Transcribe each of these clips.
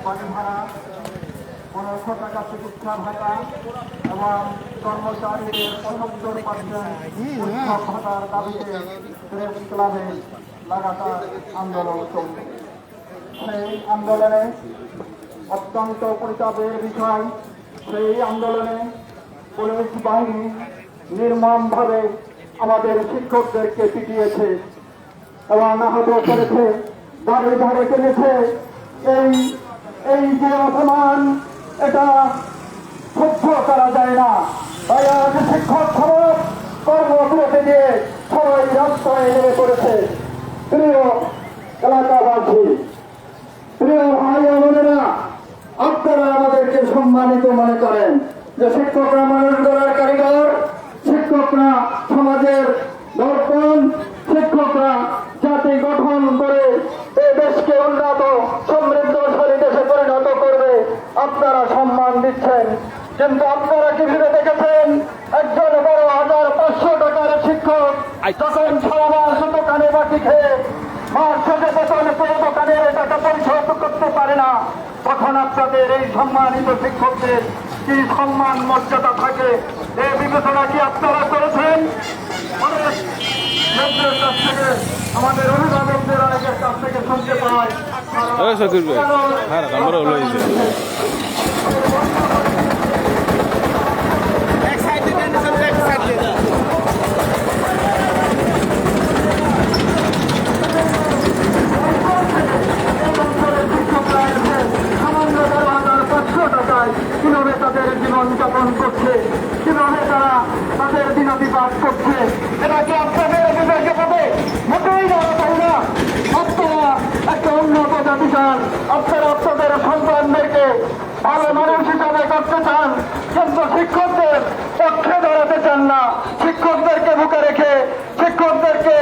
বাড়ি ভাড়া, 1500 টাকা চিকিৎসা ভাতা এবং কর্মচারীদের 75% ভাতার দাবিতে প্রেস ক্লাবে লাগাতার আন্দোলন চলছে। সেই আন্দোলনে অত্যন্ত পরিতাপের বিষয়, সেই আন্দোলনে পুলিশ বাহিনী নির্মমভাবে আমাদের শিক্ষকদেরকে পিটিয়েছে এবং আহত করেছে, ধারে ধারে টেনেছে। এই যে অপমান, এটা সহ্য করা যায় না। তাই আজ শিক্ষক সমাজ কর্মবিরতি দিয়ে সবাই রাস্তায় নেমে পড়েছে। প্রিয় এলাকাবাসী, প্রিয় ভাই বোনেরা, আপনারা আমাদেরকে সম্মানিত মনে করেন যে শিক্ষকরা মানুষ গড়ার কারিগর, শিক্ষকরা সমাজের দর্পণ, শিক্ষকরা জাতি গঠন করে এই দেশকে উন্নত সমৃদ্ধশালী দেশে পরিণত করবে। আপনারা সম্মান দিচ্ছেন, কিন্তু আপনারা কি ভেবে দেখেছেন একজন বড় 1500 টাকার শিক্ষক যখন সারা মাস দোকানে বাকি খেয়ে মাস শেষে বেতন পেয়ে দোকানের টাকা পরিশোধ করতে পারে না, তখন আপনাদের এই সম্মানিত শিক্ষকদের কি সম্মান মর্যাদা থাকে, এই বিবেচনা কি আপনারা করেছেন? আমাদের অভিভাবকদের অনেকের কাছ থেকে শুনতে পাই কিভাবে তাদের জীবন যাপন করছে, কিভাবে তারা তাদের দিনাতিপাত করছে, এটা কি আপনাদের বিবেকে পাবে? মোটেই বলা যায় না। আপনারা একটা উন্নত জাতি চান, আপনারা আপনাদের সন্তানদেরকে ভালো মানুষ হিসাবে করতে চান, কিন্তু শিক্ষকদের পক্ষে দাঁড়াতে চান না। শিক্ষকদেরকে বুকে রেখে, শিক্ষকদেরকে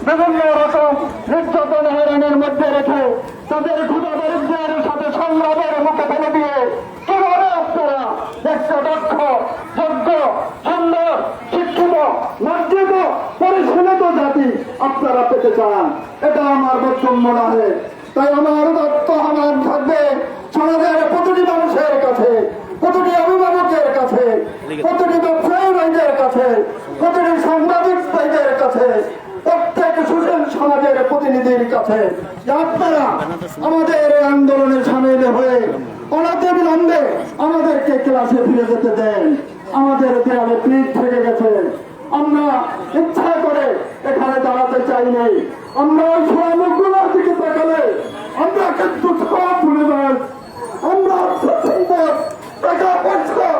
বিভিন্ন রকম নির্যাতন হয়রানির মধ্যে রেখে, তাদের ক্ষুধা দরিদ্রের সাথে সংগ্রামের মুখে ফেলে দিয়ে কিভাবে আপনারা একটা দক্ষ, যোগ্য, সুন্দর, শিক্ষিত, মার্জিত, পরিশীলিত জাতি আপনারা পেতে চান? এটা আমার বক্তব্য নয়। তাই আমার আহ্বান থাকবে সমাজের প্রতিটি মানুষের কাছে, প্রতিটি অভিভাবকের কাছে, প্রতিটি ব্যবসায়ী ভাইদের কাছে, প্রতিটি সাংবাদিক ভাইদের কাছে, প্রত্যেক সুশীল সমাজের প্রতিনিধির কাছে আপনারা আমাদের আন্দোলনে সামিল হয়ে অনতিবিলম্বে আমাদেরকে ক্লাসে ফিরে যেতে দেন। আমাদের দেয়ালে পিঠ থেকে গেছে, আমরা ইচ্ছা করে এখানে দাঁড়াতে চাই নাই। আমরা ওই মুখগুলোর দিকে তাকালে আমরা কিন্তু সব ভুলে যাই। আমরা টাকা পয়সা,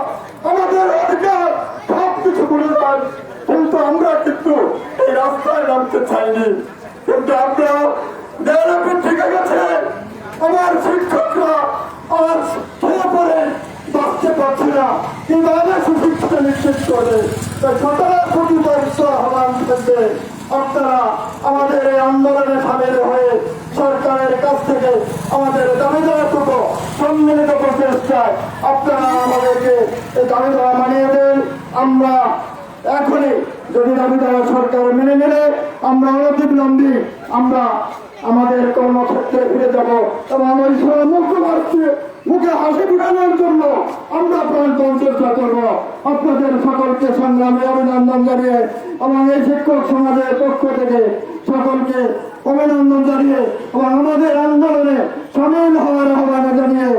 আমাদের অধিকার সবকিছু ভুলে যাই, কিন্তু আমরা কিন্তু এই রাস্তায় নামতে চাইনি। কিন্তু আমরা দেয়ালে পিঠ থেকে গেছে। আমার শিক্ষকরা আর খেয়ে পরে বাঁচতে পারছে না, কিভাবে সুশিক্ষা নিশ্চিত করে। তাই সরকারের প্রতি আহ্বান থাকবে, আপনারা আমাদের এই আন্দোলনে সামিল হয়ে সরকারের কাছ থেকে আমাদের দাবি দেওয়াটুকু সম্মিলিত প্রচেষ্টায় আপনারা আমাদেরকে এই দাবি দেওয়া মানিয়ে দেন। আমরা এখনই যদি দাবি দেওয়া সরকার মেনে নিলে আমরা অনতিবিলম্বে আমরা আমাদের কর্মক্ষেত্রে ফিরে যাব এবং ওই মুখ্যমন্ত্রী মুখে হাসি ফুটানোর জন্য আমরা প্রাণপণ চেষ্টা করব। আপনাদের সকলকে সংগ্রামে অভিনন্দন জানিয়ে এবং এই শিক্ষক সমাজের পক্ষ থেকে সকলকে অভিনন্দন জানিয়ে এবং আমাদের আন্দোলনে সামিল হওয়ার আহ্বান জানিয়ে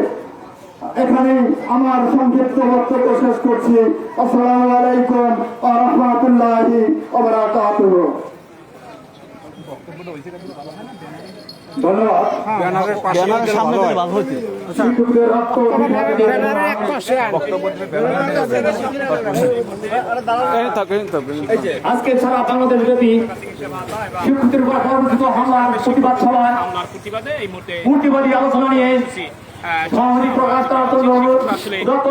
এখানে আমার সংক্ষিপ্ত বক্তব্য শেষ করছি। আসসালামু আলাইকুম ওয়া রাহমাতুল্লাহি ওয়া বারাকাতুহু। ধন্যবাদ। আজকে সারা বাংলাদেশ ব্যাপী শিক্ষকদের উপর পরিচিত হামলার প্রতিবাদ সভায় মূর্তিবাদী আলোচনা নিয়ে সংহতি প্রকাশ করার জন্য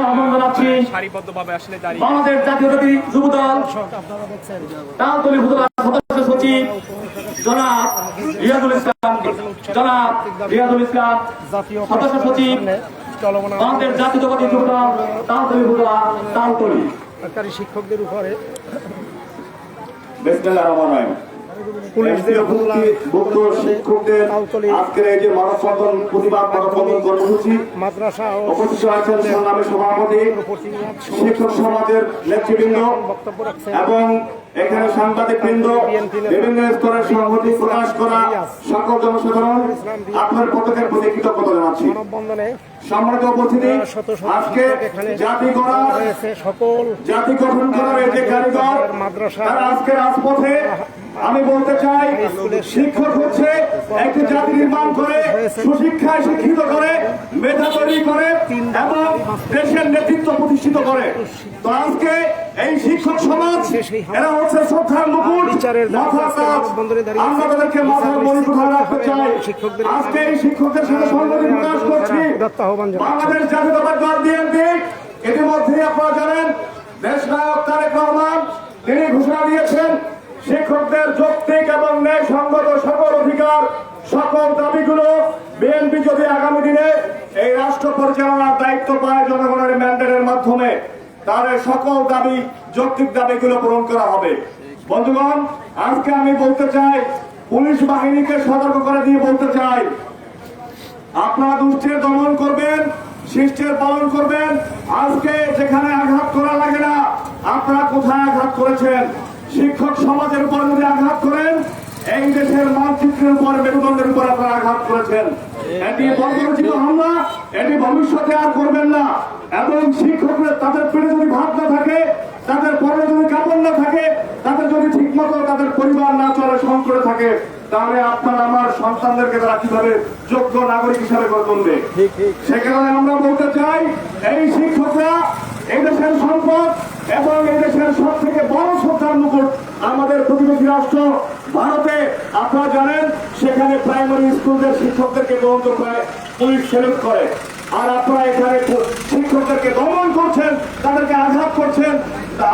আহ্বান জানাচ্ছি। বাংলাদেশ জাতীয়তাবাদী যুবদল তালতলী উপজেলা সদস্য সচিব জনাব রিয়াজুল ইসলাম, সদস্য সচিব বাংলাদেশ জাতীয়তাবাদী যুবদল তালতলী উপজেলা তালতলী। সরকারি শিক্ষকদের উপরে বিসমিল্লাহির রহমানির রহিম। পুলিশদের মুক্ত শিক্ষকদের আজকের এই যে মানববন্ধন প্রতিবাদ মানববন্ধন কর্মসূচি মাদ্রাসা ও উপস্থিত আছেন সংগ্রামী সভাপতি শিক্ষক সমাজের নেতৃবৃন্দ বক্তব্য রাখছেন এবং এখানে সাংবাদিক বৃন্দ বিভিন্ন স্তরের সংহতি প্রকাশ করা সকল জনসাধারণ আপনার পতাকার প্রতি কৃতজ্ঞতা জানাচ্ছি। মানববন্ধনে সম্মানিত উপস্থিতি, আজকে জাতি গড়া সকল জাতি গঠন করার এই যে কারিগর মাদ্রাসা তারা আজকে রাজপথে, আমি বলতে চাই শিক্ষক হচ্ছে একটি জাতি নির্মাণ করে, সুশিক্ষায় শিক্ষিত করে, মেধা তৈরি করে এবং দেশের নেতৃত্ব প্রতিষ্ঠিত করে। তো আজকে এই শিক্ষক সমাজ এরা হচ্ছে শ্রদ্ধার মুকুট, মাথার তাজ। আমরা তাদেরকে মাথার মণিপুর রাখতে চাই। আজকে এই শিক্ষকদের সাথে সংগতি প্রকাশ করছি। বাংলাদেশ জাতীয়তাবাদী দল বিএনপি ইতিমধ্যে আপনারা জানেন দেশ নায়ক তারেক রহমান তিনি ঘোষণা দিয়েছেন শিক্ষকদের যৌক্তিক এবং ন্যায়সঙ্গত সকল অধিকার সকল দাবিগুলো বিএনপি যদি আগামী দিনে এই রাষ্ট্র পরিচালনার দায়িত্ব পায় জনগণের ম্যান্ডেটের মাধ্যমে, তাহলে সকল দাবি যৌক্তিক দাবিগুলো পূরণ করা হবে। বন্ধুগণ, আজকে আমি বলতে চাই, পুলিশ বাহিনীকে সতর্ক করে দিয়ে বলতে চাই, আপনারা দুষ্টের দমন করবেন, শিষ্টের পালন করবেন। আজকে যেখানে আঘাত করা লাগে না, আপনারা কোথায় আঘাত করেছেন? শিক্ষক সমাজের উপর যদি আঘাত করেন, এই দেশের মানচিত্রের উপর, মেরুদণ্ডের উপর আপনারা আঘাত করেছেন। এটি বর্বরচিত হামলা, এটি ভবিষ্যতে আর করবেন না। এবং শিক্ষকরা তাদের পেটে যদি ভাত না থাকে, তাদের পরে যদি কাপড় না থাকে, তাদের যদি ঠিক মতো তাদের পরিবার না চলে, সংকটে থাকে, তাহলে আপনার আমার সন্তানদেরকে তারা কিভাবে যোগ্য নাগরিক হিসাবে গড়ে তুলবে? সে কারণে আমরা বলতে চাই, এই শিক্ষকরা এই দেশের সম্পদ এবং এই দেশের সব থেকে বড় শ্রদ্ধার মুকুট। আমাদের প্রতিবেশী রাষ্ট্র ভারতে আপনারা জানেন, সেখানে প্রাইমারি স্কুলদের শিক্ষকদেরকে গ্রহণ করে পুলিশ সেলুট করে, আর আপনারা এখানে শিক্ষকদেরকে দমন করছেন, তাদেরকে আঘাত করছেন।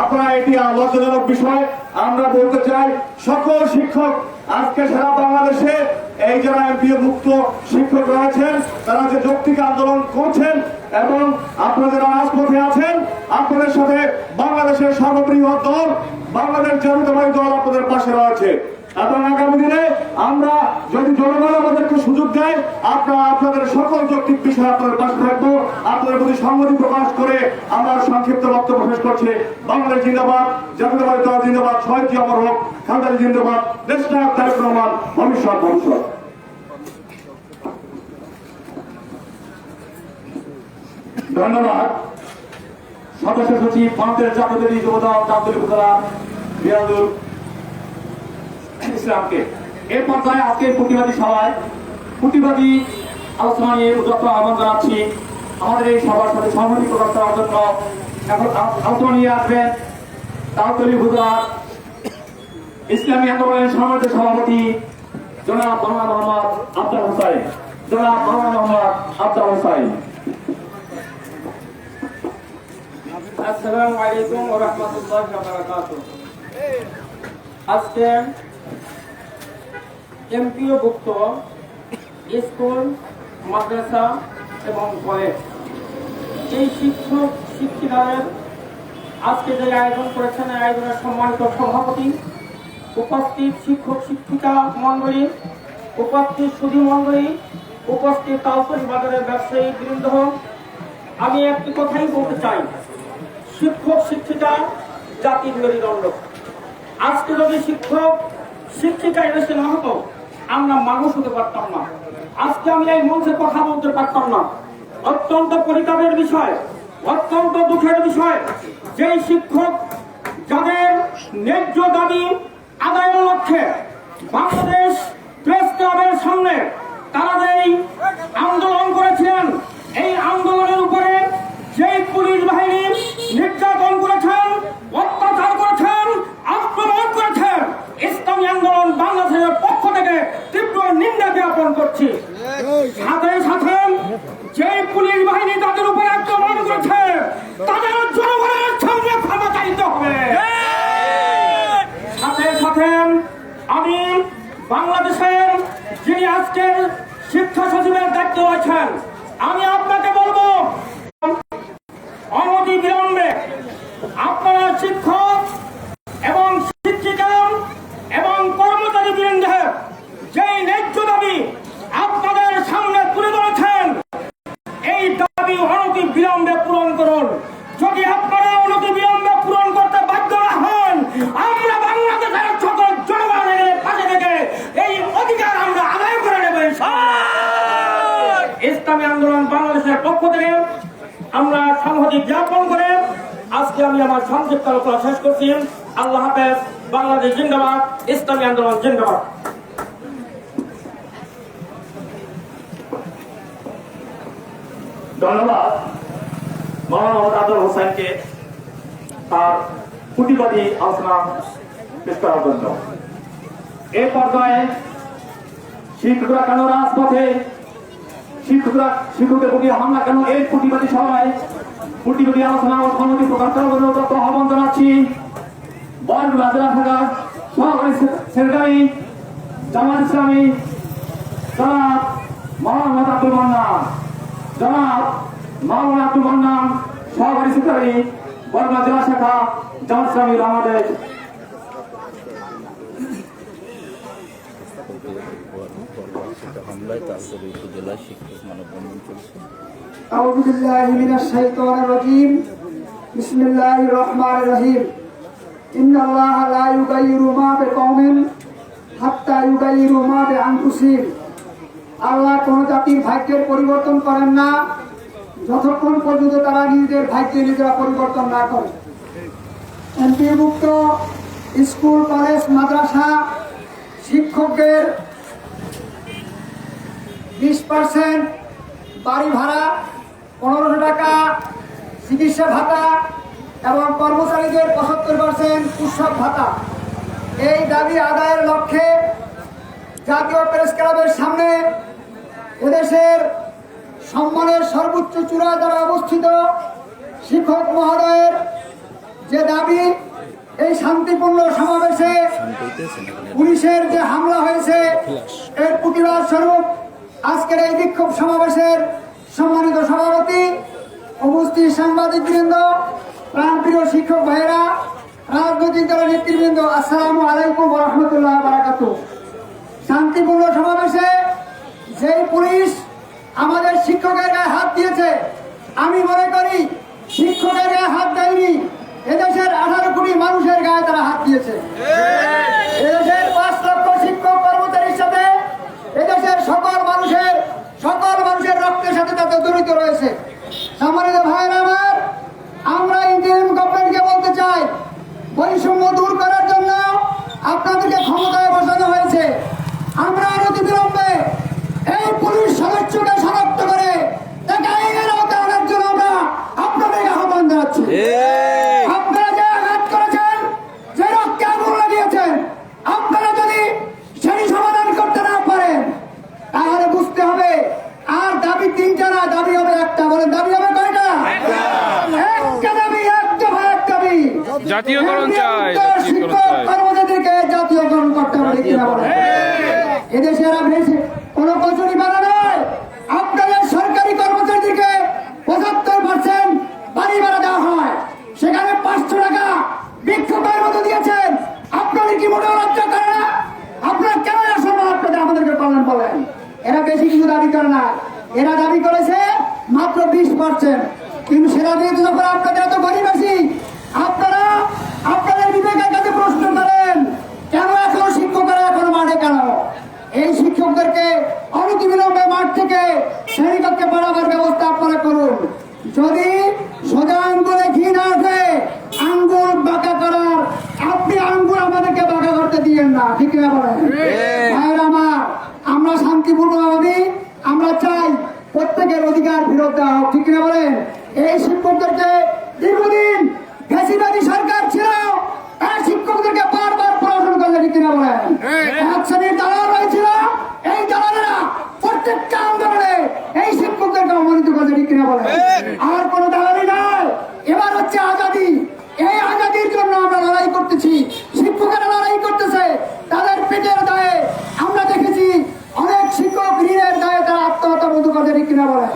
আপনারা এটি লজ্জাজনক বিষয়। আমরা বলতে চাই, সকল শিক্ষক আজকে সারা বাংলাদেশে এই যারা এমপিও মুক্ত শিক্ষক রয়েছেন, তারা যে যৌক্তিক আন্দোলন করছেন এবং আপনারা যারা রাজপথে আছেন, আপনাদের সাথে বাংলাদেশের সর্ববৃহৎ দল বাংলাদেশ জাতীয়তাবাদী দল আপনাদের পাশে রয়েছে। এবং আগামী দিনে আমরা যদি জনগণ আমাদেরকে সুযোগ দেয়, আপনারা আপনাদের সকল যৌক্তিক বিষয়ে আপনাদের পাশে থাকবো। আপনাদের প্রতি সংহতি প্রকাশ করে আমরা সংক্ষিপ্ত বক্তব্য শেষ করছি। বাংলাদেশ জিন্দাবাদ, জাতীয়তাবাদী দল জিন্দাবাদ, শহীদ অমর হোক, খালেদা জিন্দাবাদ, দেশ নায়ক তারেক রহমান, ভবিষ্যৎ ভবিষ্যৎ। ধন্যবাদ সদস্য সচিব ভারতের জাতীয়তাবাদী যুবদল চাঁদুল উপজেলা বিরাজুল ইসলামকে। এর পর্যায়ে আজকের প্রতিবাদী সভায় প্রতিবাদী আলোচনা নিয়ে উদ্যত আহ্বান জানাচ্ছি। আমাদের এই সভার সাথে সহমতি প্রকাশ করার জন্য এখন আলোচনা নিয়ে আসবেন তালতলী উপজেলা ইসলামী আন্দোলনের সম্মানিত সভাপতি জনাব মাওলানা মোহাম্মদ আফজাল হোসাইন। জনাব মাওলানা মোহাম্মদ আফজাল হোসাইন। আসসালামু আলাইকুম ওয়া রাহমাতুল্লাহি ওয়া বারাকাতুহু। আজকে এমপিও ভুক্ত স্কুল, মাদ্রাসা এবং কলেজ এই শিক্ষক শিক্ষিকাদের আজকে যে আয়োজন করেছেন, এই আয়োজনের সম্মানিত সভাপতি, উপস্থিত শিক্ষক শিক্ষিকা মন্ডলী, উপস্থিত সুধী মন্ডলী, উপস্থিত তালতলী বাজারের ব্যবসায়ী বৃন্দ, আমি একটি কথাই বলতে চাই, শিক্ষক শিক্ষিকা জাতির মেরুদণ্ড। আজকে যদি শিক্ষক শিক্ষিকা এদেশে না হতো, আমরা মানুষ হতে পারতাম না। আজকে আমি এই মঞ্চে কথা বলতে পারতাম না। অত্যন্ত পরিতাপের বিষয়, অত্যন্ত দুঃখের বিষয়, যেই শিক্ষক যাদের ন্যায্য দাবি আদায়ের লক্ষ্যে বাংলাদেশ প্রেস ক্লাবের সামনে তারা যেই আন্দোলন করেছিলেন, এই আন্দোলনের উপরে যেই পুলিশ বাহিনী নির্যাতন করেছেন, অত্যাচার করেছেন, আক্রমণ করেছেন, ইসলামী আন্দোলন বাংলাদেশের পক্ষ থেকে তীব্র নিন্দা জ্ঞাপন করছি। সাথে সাথে যেই পুলিশ বাহিনী তাদের উপরে আক্রমণ করেছে, তাদের জনগণের সামনে ক্ষমা চাইতে হবে। সাথে সাথে আমি বাংলাদেশের যিনি আজকের শিক্ষা সচিবের দায়িত্ব রয়েছেন, আমি আপনাকে বলবো, অনতি বিলম্বে আপনারা শিক্ষক এবং শিক্ষিকা এবং কর্মচারী ইসলামী আন্দোলন বাংলাদেশের পক্ষ থেকে আমরা সংহতি জ্ঞাপন করে আজকে আমি আমার সংক্ষিপ্ত আলোচনা শেষ করছি। আল্লাহ হাফেজ। বাংলাদেশ জিন্দাবাদ, ইসলামী আন্দোলন জিন্দাবাদ। ধন্যবাদ মোহাম্মদ আব্দুল হোসেনকে তার প্রতিবাদী আলোচনা পেশ করার জন্য। এই পর্যায়ে শিক্ষকরা কেন রাজপথে, শিক্ষকদের প্রতি হামলা কেন, এর প্রতিবাদী সভায় প্রতিবাদী আলোচনা ও সংহতি প্রকাশ করার জন্য আহ্বান জানাচ্ছি বরগুনা জেলা শাখার সহকারী সেক্রেটারি জামাত ইসলামী জনাব মোহাম্মদ আব্দুল মান্নান, জনাব মোহাম্মদ আব্দুল মান্নান, সহকারী সেক্রেটারি বরগুনা জেলা শাখা জামাত ইসলামী বাংলাদেশ। হামলায় তারপরে উপজেলায় শিক্ষক মানববন্ধন চলছে। আউযু বিল্লাহি মিনাশ শাইতানির রাজীম। বিসমিল্লাহির রহমানির রহিম। ইন্নাল্লাহা লা ইউগাইয়িরু মা বিকওমিন হাত্তা ইউগাইয়িরু মা বিআনফুসিহিম। আল্লাহ কোন জাতির ভাগ্যের পরিবর্তন করেন না যতক্ষণ পর্যন্ত তারা নিজেদের ভাগ্যে নিজেরা পরিবর্তন না করে। এমপিভুক্ত স্কুল, কলেজ, মাদ্রাসা শিক্ষকদের 20% বাড়ি ভাড়া, 1500 টাকা চিকিৎসা ভাতা এবং কর্মচারীদের 75% উৎসব ভাতা, এই দাবি আদায়ের লক্ষ্যে জাতীয় প্রেস ক্লাবের সামনে এদেশের সম্মানের সর্বোচ্চ চূড়া দ্বারা অবস্থিত শিক্ষক মহোদয়ের যে দাবি, এই শান্তিপূর্ণ সমাবেশে পুলিশের যে হামলা হয়েছে এর প্রতিবাদ স্বরূপ আজকের এই বিক্ষোভ সমাবেশের সম্মানিত সভাপতি, উপস্থিত সাংবাদিকবৃন্দ, প্রাণপ্রিয় শিক্ষক ভাইয়েরা, রাজনৈতিক দলের নেতৃবৃন্দ, আসসালামু আলাইকুম ওয়া রাহমাতুল্লাহি ওয়া বারাকাতুহু। শান্তিপূর্ণ সমাবেশে যেই পুলিশ আমাদের শিক্ষকের গায়ে হাত দিয়েছে, আমি মনে করি শিক্ষকের গায়ে হাত দেয়নি, এদেশের 18 কোটি মানুষের গায়ে তারা হাত দিয়েছে। এদেশের 5 লক্ষ শিক্ষক কর্মচারীর সাথে এদেশের সকল মানুষের রক্তের সাথে তাদের জড়িত রয়েছে। সম্মানিত ভাইয়েরা আমার, আমরা ইন্টারিম গভর্নমেন্টকে বলতে চাই, বৈষম্য দূর করার জন্য আপনাদেরকে ক্ষমতায় বসানো হয়েছে। আমরা অনতি বিলম্বে এই পুলিশ সদস্যকে শনাক্ত করে তাকে আইনের আওতায় আনার জন্য আমরা আপনাদেরকে আহ্বান জানাচ্ছি। আপনারা যে আঘাত করেছেন, যে রক্তে আগুন লাগিয়েছেন, আপনারা যদি সেই সমাধান করতে না পারেন তাহলে বুঝতে হবে আর দাবি 3টা না, দাবি হবে একটা। বলেন দাবি হবে কয়টা? একটা দাবি, একটা ভাই, এক দাবি। জাতীয়করণ চাই, শিক্ষক কর্মচারীদেরকে জাতীয়করণ করতে হবে। কিনা বলেন? এদেশের কোনো কচুরি বানা নয়, আপনাদের সরকারি কর্মচারীদেরকে 75% বাড়ি ভাড়া দেওয়া হয়, সেখানে 500 টাকা বিক্ষোভের মতো দিয়েছেন। আপনাদের কি মোটেও লজ্জা করে না? আপনারা কেন আসলে আপনাদের আমাদেরকে পালন বলেন? এরা বেশি কিছু দাবি করে না, এরা দাবি করেছে মাত্র 20%। কিন্তু সেটা দিয়ে যখন আপনাদের এত গরিব আছি, আপনারা আপনাদের বিবেকের কাছে প্রশ্ন করেন, কেন এখনো শিক্ষকরা এখনো মাঠে কেন? এই শিক্ষকদেরকে অনতিবিলম্বে মাঠ থেকে শ্রেণীকক্ষে বাড়াবার ব্যবস্থা আপনারা করুন। যদি সোজা আঙ্গুলে ঘি না ওঠে, আঙ্গুল বাঁকা করার, আপনি আঙ্গুল আমাদেরকে বাঁকা করতে দিয়েন না। ঠিক না বলেন? ভাইয়েরা আমার, আমরা শান্তিপূর্ণভাবে আমরা চাই প্রত্যেকের অধিকার ফেরত দেওয়া হোক। ঠিক না বলেন? এই শিক্ষকদেরকে দীর্ঘদিন ফ্যাসিবাদী সরকার ছিল, এই শিক্ষকদেরকে বারবার পড়াশোনা করলে, ঠিক না বলেন? এক শ্রেণীর দালাল রয়েছিল, এই দালালেরা প্রত্যেকটা আন্দোলনে এই শিক্ষকদেরকে অবমানিত করছে। ঠিক না বলেন? আর কোন দালালি নয়, এবার হচ্ছে আজাদি। এই আজাদির জন্য আমরা লড়াই করতেছি, শিক্ষকেরা লড়াই করতেছে। তাদের পেটের দায়ে আমরা দেখেছি অনেক শিক্ষক ঋণের দায়ে তারা আত্মহত্যা বন্ধু করছে। ঠিক কিনা বলে?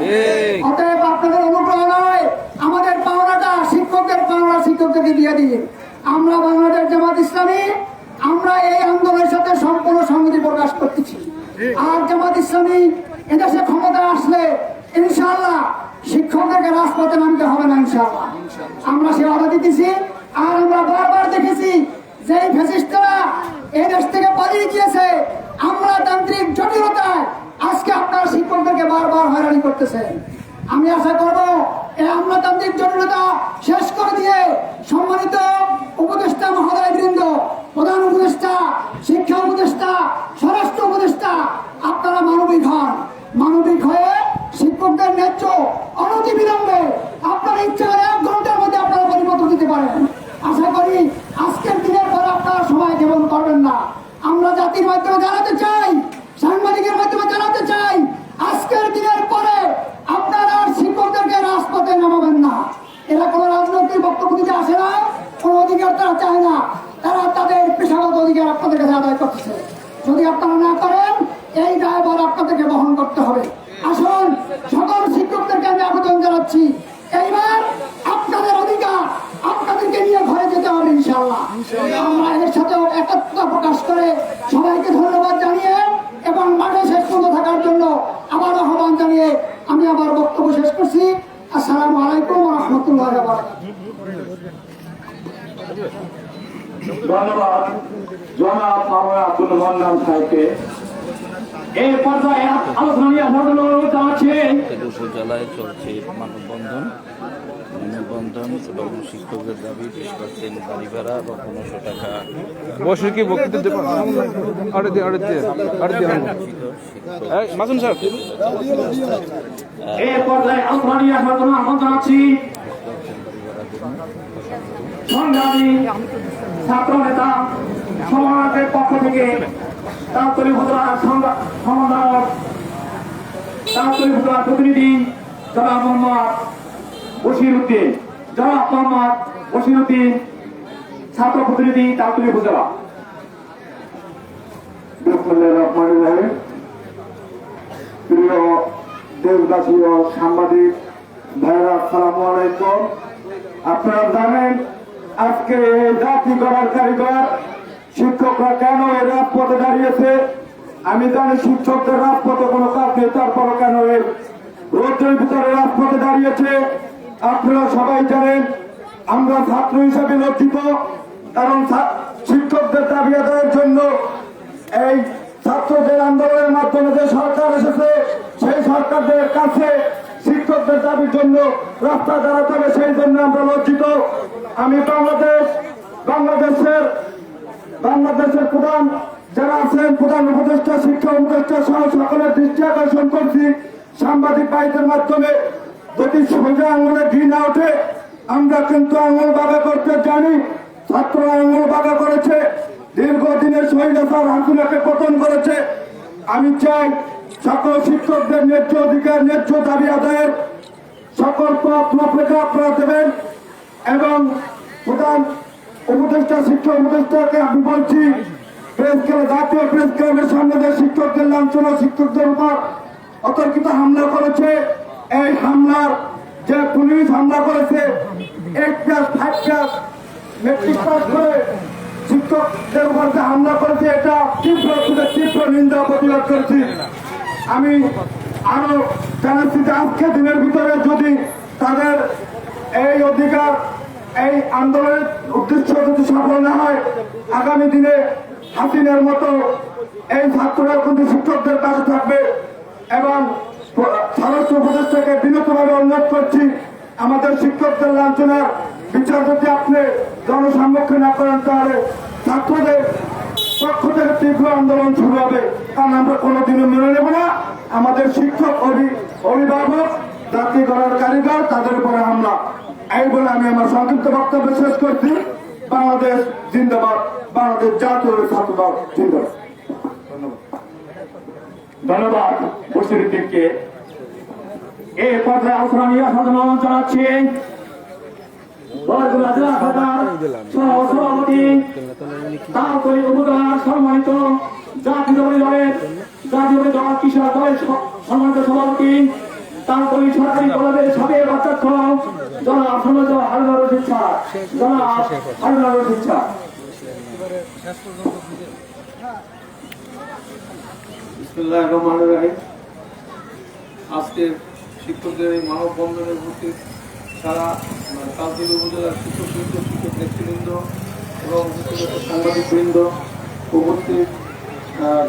অতএব আপনাদের অনুগ্রহ নয়, আমাদের পাওনাটা শিক্ষকদের পাওনা শিক্ষকদেরকে দিয়ে দিন। আমরা বাংলাদেশ জামাত ইসলামী, আমরা এই আন্দোলনের সাথে সম্পূর্ণ সংহতি প্রকাশ করতেছি। আর জামাত ইসলামী এদেশে ক্ষমতা আসলে ইনশাআল্লাহ শিক্ষকদেরকে রাজপথে নামতে হবে না ইনশাআল্লাহ। আমরা সে অর্ডার দিতেছি। আর আমরা বারবার দেখেছি যে ফ্যাসিস্টরা এই দেশ থেকে পালিয়ে গিয়েছে। আমরা তান্ত্রিক জটিলতায় আজকে আপনারা শিক্ষকদেরকে বারবার হয়রানি করতে করতেছেন। আমি আশা করব এই আমলাতান্ত্রিক জটিলতা শেষ করে দিয়ে সম্মানিত উপদেষ্টা মহোদয় বৃন্দ, প্রধান উপদেষ্টা, শিক্ষা উপদেষ্টা, স্বরাষ্ট্র উপদেষ্টা, আপনারা মানবিক হন। মানবিক হয়ে শিক্ষকদের ন্যায্য অনতিবিলম্বে আপনার ইচ্ছা করে 1 ঘন্টার মধ্যে আপনারা পরিবর্তন দিতে পারেন। আশা করি আজকের দিনের পর আপনারা সময় ক্ষেপণ করবেন না। আমরা জাতির মাধ্যমে জানাতে চাই, সাংবাদিকের মাধ্যমে জানাতে চাই, আজকের দিনের পরে আপনারা আর শিক্ষকদেরকে রাজপথে নামাবেন না। এরা কোনো রাজনৈতিক বক্তব্য দিতে আসে না, কোনো অধিকার তারা চায় না। তারা তাদের পেশাগত অধিকার আপনাদের কাছে আদায় করতেছে। যদি আপনারা না করেন, এই দায়ভার আপনাদেরকে বহন করতে হবে। আসুন, সকল শিক্ষকদেরকে আমি আবেদন জানাচ্ছি, এইবার আপনাদের অধিকার আপনাদেরকে নিয়ে ঘরে যেতে হবে ইনশাআল্লাহ। আমরা এর সাথেও একত্রতা প্রকাশ করে সবাইকে ধন্যবাদ জানিয়ে এবং মাঠে শেষ পর্যন্ত থাকার জন্য আবার আহ্বান জানিয়ে আমি আমার বক্তব্য শেষ করছি। আসসালামু আলাইকুম ওয়া রাহমাতুল্লাহি ওয়া বারাকাতুহু। ধন্যবাদ জনাব মাওলানা আব্দুল মান্নান সাহেবকে। এই পর্যায়ে আলোচনা নিয়ে ভোটন অনুরোধ জানাচ্ছি। উপজেলায় চলছে মানববন্ধন এবং শিক্ষকদের দাবি পেশ করছেন বাড়ি ভাড়া বা 1500 টাকা বসে কি বক্তব্য দেব মাসুম স্যার। এই পর্যায়ে আলোচনা নিয়ে ভোটন আহ্বান জানাচ্ছি সংগ্রামী ছাত্র নেতা সমাজের পক্ষ থেকে তাড়াতাড়ি উপজেলার প্রতিনিধি জনাব মোহাম্মদ বশির উদ্দিন, ছাত্র প্রতিনিধি তাড়াতাড়ি উপজেলা। প্রিয় দেশবাসী ও সাংবাদিক ভাইরা, আসসালামু আলাইকুম। আপনারা জানেন আজকে জাতি করার কারিগর শিক্ষকরা কেন এই রাজপথে দাঁড়িয়েছে। আমি জানি শিক্ষকদের রাজপথে কোনো কাজ নেই, তারপরও কেন এই রোদের ভিতরে রাজপথে দাঁড়িয়েছে আপনারা সবাই জানেন। আমরা ছাত্র হিসাবে লজ্জিত, কারণ শিক্ষকদের দাবি আদায়ের জন্য এই ছাত্রদের আন্দোলনের মাধ্যমে যে সরকার এসেছে, সেই সরকারদের কাছে শিক্ষকদের দাবির জন্য রাস্তা দাঁড়াতে হবে, সেই জন্য আমরা লজ্জিত। আমি বাংলাদেশের প্রধান যারা আছেন, প্রধান উপদেষ্টা, শিক্ষা উপদেষ্টা সহ সকলের দৃষ্টি আকর্ষণ করছি সাংবাদিক ভাইদের মাধ্যমে, যদি সোজা আঙুলে ঘি না ওঠে, আমরা কিন্তু আঙুল বাঁকা করতে জানি। ছাত্ররা আঙুল বাঁকা করেছে, দীর্ঘদিনের স্বৈরাচার হাসিনাকে পতন করেছে। আমি চাই সকল শিক্ষকদের ন্যায্য অধিকার, ন্যায্য দাবি আদায়ের সকল পথ রূপরেখা আপনারা দেবেন। এবং প্রধান উপদেষ্টা, শিক্ষা উপদেষ্টাকে আমি বলছি, প্রেস ক্লাব, জাতীয় প্রেস ক্লাবের সামনে যে শিক্ষকদের লাঞ্ছনা, শিক্ষকদের উপর অতর্কিত হামলা করেছে, এই হামলার যে পুলিশ হামলা করেছে, 8 ক্লাস 5 ক্লাস মেট্রিক পাস করে শিক্ষকদের উপর যে হামলা করেছে, এটা তীব্র নিন্দা প্রতিবাদ করেছি। আমি আরো জানাচ্ছি যে আজকে দিনের ভিতরে যদি তাদের এই অধিকার, এই আন্দোলনের উদ্দেশ্য যদি সফল না হয়, আগামী দিনে হাসিনার মতো এই ছাত্ররা কিন্তু শিক্ষকদের কাছে থাকবে। এবং স্বরাষ্ট্র উপদেষ্টাকে বিনীতভাবে অনুরোধ করছি, আমাদের শিক্ষকদের লাঞ্ছনার বিচার যদি আপনি জনসম্মুখে না করেন, তাহলে ছাত্রদের পক্ষ থেকে তীব্র আন্দোলন শুরু হবে। কারণ আমরা কোনোদিনও মেনে নেব না আমাদের শিক্ষক, অভিভাবক, জাতি গড়ার কারিগর, তাদের উপরে হামলা। এই বলে আমি আমার সংক্ষিপ্ত বক্তব্য শেষ করছি। বাংলাদেশ জিন্দাবাদ, বাংলাদেশ জাতীয় ছাত্র দল জিন্দাবাদ। ধন্যবাদ বশিরুদ্দিনকে। এই পর্যায়ে আলোচনা নিয়ে সাধারণ জানাচ্ছি জেলা শাখার সভাপতি, তারপরে উপজেলার সম্মানিত জাতীয় দল কিশোর দলের সম্মানিত সভাপতি, তারপরে সরকারি কলেজের সাবেক অধ্যক্ষ জনাব হারুনুর রশিদ স্যার, বিসমিল্লাহির রহমানির রহিম। আজকে শিক্ষকদের এই মানববন্ধনে উপস্থিত সারা কালকিল উপজেলার শিক্ষকবৃন্দ, শিক্ষক নেতৃবৃন্দ এবং সাংবাদিকবৃন্দ, উপস্থিত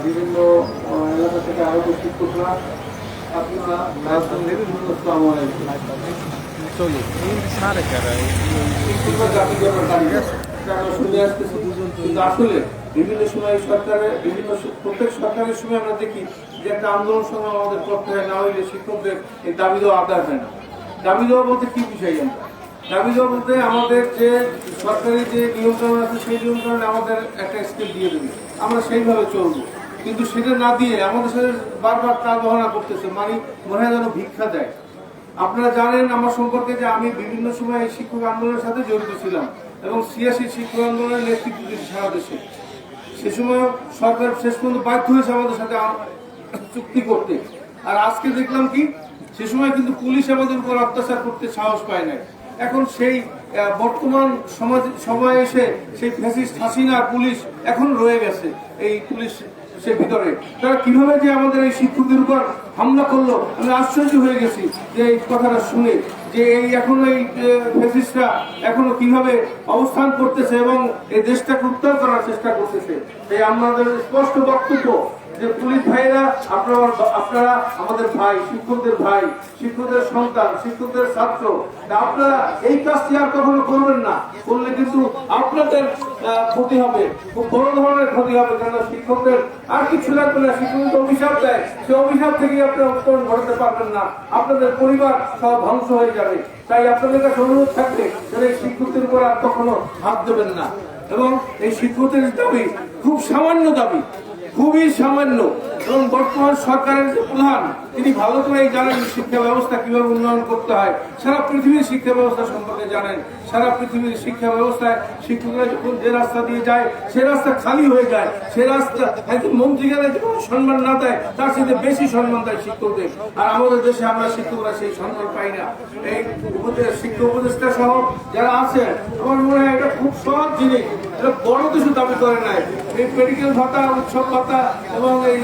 বিভিন্ন এলাকা থেকে আগত শিক্ষকরা, আপনারা আসসালামু আলাইকুম। শুনে আসতেছি কিন্তু আসলে বিভিন্ন সময় প্রত্যেক সরকারের সময় আমরা দেখি যে একটা আন্দোলন সময় আমাদের করতে হয়, না হইলে শিক্ষকদের এই দাবি দেওয়া আদায় হয় না। দাবি দেওয়া বলতে কি বিষয়? আমরা দাবি দেওয়া বলতে আমাদের যে সরকারি যে নিয়মকানুন আছে সেই নিয়মকানুনে আমাদের একটা স্কেল দিয়ে দেবে, আমরা সেইভাবে চলবো। কিন্তু সেটা না দিয়ে আমাদের সাথে বারবার তাল বহানা করতেছে, মানে মনে হয় যেন ভিক্ষা দেয়। আপনারা জানেন আমার সম্পর্কে যে আমি বিভিন্ন সময় এই শিক্ষক আন্দোলনের সাথে জড়িত ছিলাম এবং ৮৬ শিক্ষক আন্দোলনের নেতৃত্ব দিয়েছি সারা দেশে। সে সময় সরকার শেষ পর্যন্ত বাধ্য হয়েছে আমাদের সাথে চুক্তি করতে। আর আজকে দেখলাম কি, সে সময় কিন্তু পুলিশ আমাদের উপর অত্যাচার করতে সাহস পায় না। এখন সেই বর্তমান সময়ে এসে সেই ফ্যাসিস্ট হাসিনা পুলিশ এখন রয়ে গেছে এই পুলিশ সে ভিতরে। তারা কিভাবে যে আমাদের এই শিক্ষকদের উপর হামলা করলো, আমি আশ্চর্য হয়ে গেছি যে এই কথাটা শুনে, যে এই এখনো এই ফ্যাসিস্টরা এখনো কিভাবে অবস্থান করতেছে এবং এই দেশটাকে উদ্ধার করার চেষ্টা করতেছে। তাই আমাদের স্পষ্ট বক্তব্য যে পুলিশ ভাইরা আপনারা আমাদের ভাই, শিক্ষকদের ভাই, শিক্ষকদের সন্তান, শিক্ষকদের ছাত্র। আপনারা এই কাজটি আর কখনো করবেন না, করলে কিন্তু আপনাদের ক্ষতি হবে, খুব বড় ধরনের ক্ষতি হবে। কেন শিক্ষকদের আর কিছু লাগবে না, শিক্ষকদের অভিশাপ দেয়, সে অভিশাপ থেকে আপনারা উত্তরণ ঘটাতে পারবেন না, আপনাদের পরিবার সব ধ্বংস হয়ে যাবে। তাই আপনাদের কাছে অনুরোধ থাকবে যে শিক্ষকদের উপর আর কখনো হাত দেবেন না। এবং এই শিক্ষকদের দাবি খুব সামান্য দাবি, খুবই সামান্য। এবং বর্তমান সরকারের যে প্রধান, তিনি ভালো করেই জানেন শিক্ষা ব্যবস্থা কিভাবে উন্নয়ন করতে হয়। সারা পৃথিবীর শিক্ষা ব্যবস্থা সম্পর্কে জানেন। সারা পৃথিবীর শিক্ষা ব্যবস্থায় শিক্ষকরা যখন যে রাস্তা দিয়ে যায় সে রাস্তা খালি হয়ে যায়, সে রাস্তা একজন মন্ত্রী গেলে যখন সম্মান না দেয় তার সাথে বেশি সম্মান দেয় শিক্ষকদের। আর আমাদের দেশে আমরা শিক্ষকরা সেই সম্মান পাই না। এই শিক্ষা উপদেষ্টা সহ যারা আছেন, আমার মনে হয় এটা খুব সহজ জিনিস, এটা বড় কিছু দাবি করে নাই। এই মেডিকেল ভাতা, উৎসব ভাতা এবং এই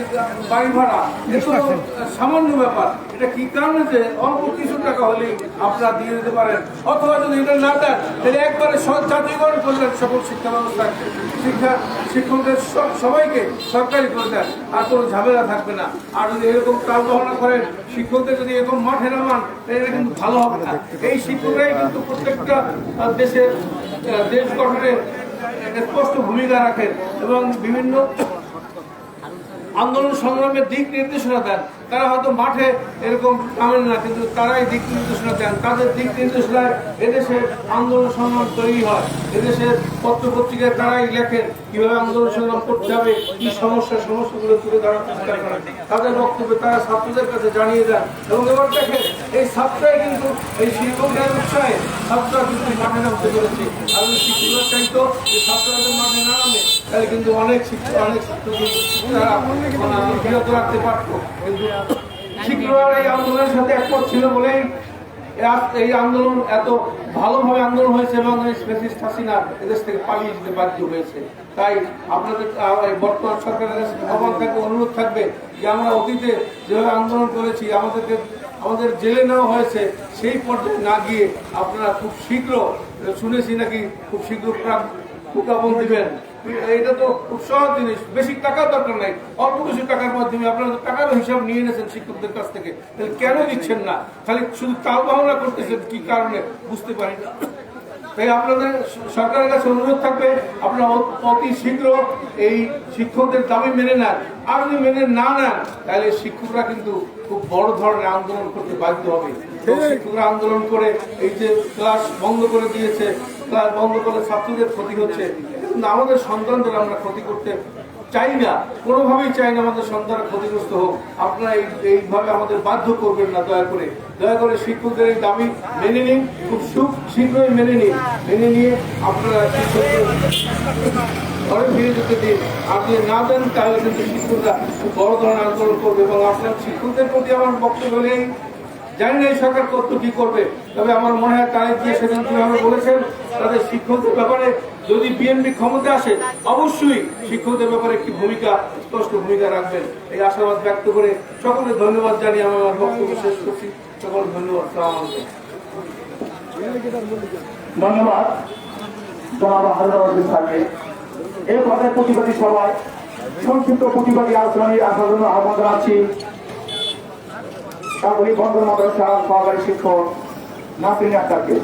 বাড়ি ভাড়া, এটা সামান্য ব্যাপার। এটা কি কারণে যে অল্প কিছু টাকা হলেই আপনারা দিয়ে দিতে পারেন, অথবা যদি এটা না দেন তাহলে একবারে জাতীয়করণ করলেন সকল শিক্ষা ব্যবস্থা, শিক্ষকদের সবাইকে সরকারি করে দেন, আর কোনো ঝামেলা থাকবে না। আর যদি এরকম তাল বহনা করেন, শিক্ষকদের যদি এরকম মাঠে নামান, এটা কিন্তু ভালো হবে না। এই শিক্ষকরাই কিন্তু প্রত্যেকটা দেশ গঠনের স্পষ্ট ভূমিকা রাখেন এবং বিভিন্ন আন্দোলন সংগ্রামের দিক নির্দেশনা দেন। তারা হয়তো মাঠে এরকম নামেন না, কিন্তু তারাই দিক নির্দেশনা দেন। তাদের দিক নির্দেশনায় এদেশের আন্দোলন সংগ্রাম তৈরি হয়। এদেশের পত্র পত্রিকায় তারাই লেখেন কিভাবে আন্দোলন সংগ্রাম করতে হবে, কি সমস্যাগুলো তুলে ধরার চেষ্টা করেন। তাদের বক্তব্যে তারা ছাত্রদের কাছে জানিয়ে দেন। এবং এবার দেখেন এই ছাত্রই কিন্তু এই শিক্ষকদের উৎসাহে ছাত্ররা কিন্তু মাঠে নামতে পেরেছে। আর শিক্ষকরা চাইতো যে ছাত্ররা মাঠে না নামে, তাহলে কিন্তু অনেক ছাত্রকে তারা বিরত রাখতে পারতো। কিন্তু শিক্ষকরা এই আন্দোলনের সাথে একমত ছিল বলেই এই আন্দোলন এত ভালোভাবে আন্দোলন হয়েছে এবং এই ফ্যাসিস্ট হাসিনা এদেশ থেকে পালিয়ে যেতে বাধ্য হয়েছে। তাই আপনাদের বর্তমান সরকারের কাছে আহ্বান থাকবে, অনুরোধ থাকবে যে আমরা অতীতে যেভাবে আন্দোলন করেছি, আমাদের জেলে নেওয়া হয়েছে, সেই পর্যায়ে না গিয়ে আপনারা খুব শীঘ্র, শুনেছি নাকি খুব শীঘ্র প্রজ্ঞাপন দিবেন। এটা তো খুব সহজ জিনিস, বেশি টাকার দরকার নাই, অল্প কিছু টাকার মাধ্যমে আপনারা টাকারও হিসাব নিয়ে নিয়েছেন শিক্ষকদের কাছ থেকে, তাহলে কেন দিচ্ছেন না? খালি শুধু তাল বাহানা করতেছেন, কি কারণে বুঝতে পারি না। তাই আপনাদের সরকারের কাছে অনুরোধ থাকবে আপনারা অতি শীঘ্র এই শিক্ষকদের দাবি মেনে নেন। আর যদি মেনে না নেন তাহলে শিক্ষকরা কিন্তু খুব বড় ধরনের আন্দোলন করতে বাধ্য হবে। শিক্ষকরা আন্দোলন করে এই যে ক্লাস বন্ধ করে দিয়েছে, ক্লাস বন্ধ করলে ছাত্রদের ক্ষতি হচ্ছে, কিন্তু আমাদের সন্তানদের আমরা ক্ষতি করতে চাই না, কোনোভাবেই চাই না আমাদের সন্তানরা ক্ষতিগ্রস্ত হোক। আপনারা এইভাবে আমাদের বাধ্য করবেন না, দয়া করে শিক্ষকদের এই দাবি মেনে নিন, খুব শীঘ্রই মেনে নিয়ে আপনারা শিক্ষকদের ঘরে ফিরে যেতে দিন। আর যদি না দেন তাহলে কিন্তু শিক্ষকরা খুব বড় ধরনের আন্দোলন করবে। এবং আপনার শিক্ষকদের প্রতি আমার বক্তব্য নেই, জানি না এই সরকার কত কি করবে, তবে আমার মনে হয় তারা গিয়ে সেদিন কিভাবে বলেছেন তাদের শিক্ষকদের ব্যাপারে যদি বিএনপি ক্ষমতা আসে অবশ্যই শিক্ষকদের ব্যাপারে একটি স্পষ্ট ভূমিকা রাখবেন, এই আশাবাদ ব্যক্ত করে সকলকে ধন্যবাদ জানিয়ে আমি আমার বক্তব্য শেষ করছি। সকল ধন্যবাদ। ধন্যবাদ জনাব হারুন স্যারকে। এই পর্যায়ে প্রতিবাদী সভায় সংক্ষিপ্ত প্রতিবাদী আলোচনায় আসার জন্য আহ্বান জানাচ্ছি কাবুলি বন্দর মাদ্রাসার সহকারী শিক্ষক নাসরিন আক্তারকে।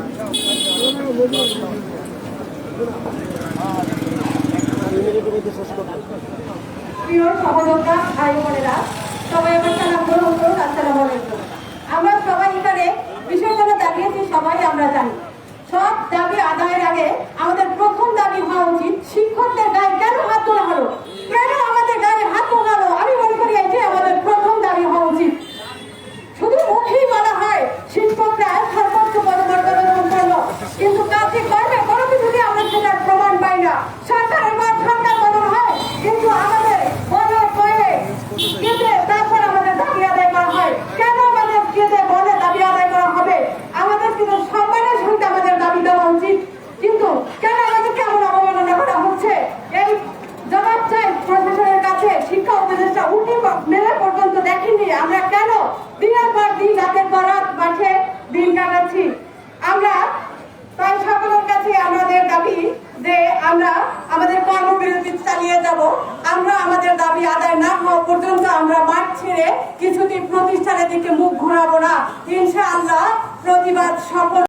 প্রিয় সহযোদ্ধা ভাই বোনেরা, সবাই আমার সালাম গ্রহণ করুন। আসসালামু আলাইকুম। আমরা সবাই এখানে বিষয়গুলো দাঁড়িয়েছি, সবাই আমরা জানি। সব দাবি আদায়ের আগে আমাদের প্রথম দাবি হওয়া উচিত শিক্ষকদের গায়ে কেন হাত তোলা হলো, কেন আমাদের গায়ে হাত তোলা হলো। আমি মনে করি এটাই আমাদের প্রথম দাবি হওয়া উচিত। শুধু মুখেই বলা হয় শিক্ষকরা সর্বোচ্চ পদমর্যাদা সম্পন্ন, কিন্তু কাজে কর্মে কোনো কিছুতে আমরা সেটার প্রমাণ পাই না। সরকারের পর সরকার বদল হয়, কিন্তু আমাদের বলে বলে কেঁদে তারপর আমাদের দাবি আদায় করা হয়। কেন আমাদের কেঁদে বলে দাবি আদায় করা হবে? আমাদের কিন্তু সম্মানের সঙ্গে আমাদের দাবি দেওয়া উচিত, কিন্তু কেন আমাদেরকে এমন অবমাননা করা হচ্ছে? এই জবাব চাই প্রশাসনের কাছে। শিক্ষা উপদেষ্টা উঠি মেলে পর্যন্ত দেখেননি আমরা কেন দিনের পর দিন রাতের পর রাত মাঠে দিন কাটাচ্ছি। আমরা তাই সকলের কাছে আমাদের দাবি যে আমরা আমাদের কর্মবিরতি চালিয়ে যাব। আমরা আমাদের দাবি আদায় না হওয়া পর্যন্ত আমরা মাঠ ছেড়ে কিছুটি প্রতিষ্ঠানের দিকে মুখ ঘোরাবো না। ইনশাআল্লাহ প্রতিবাদ সফল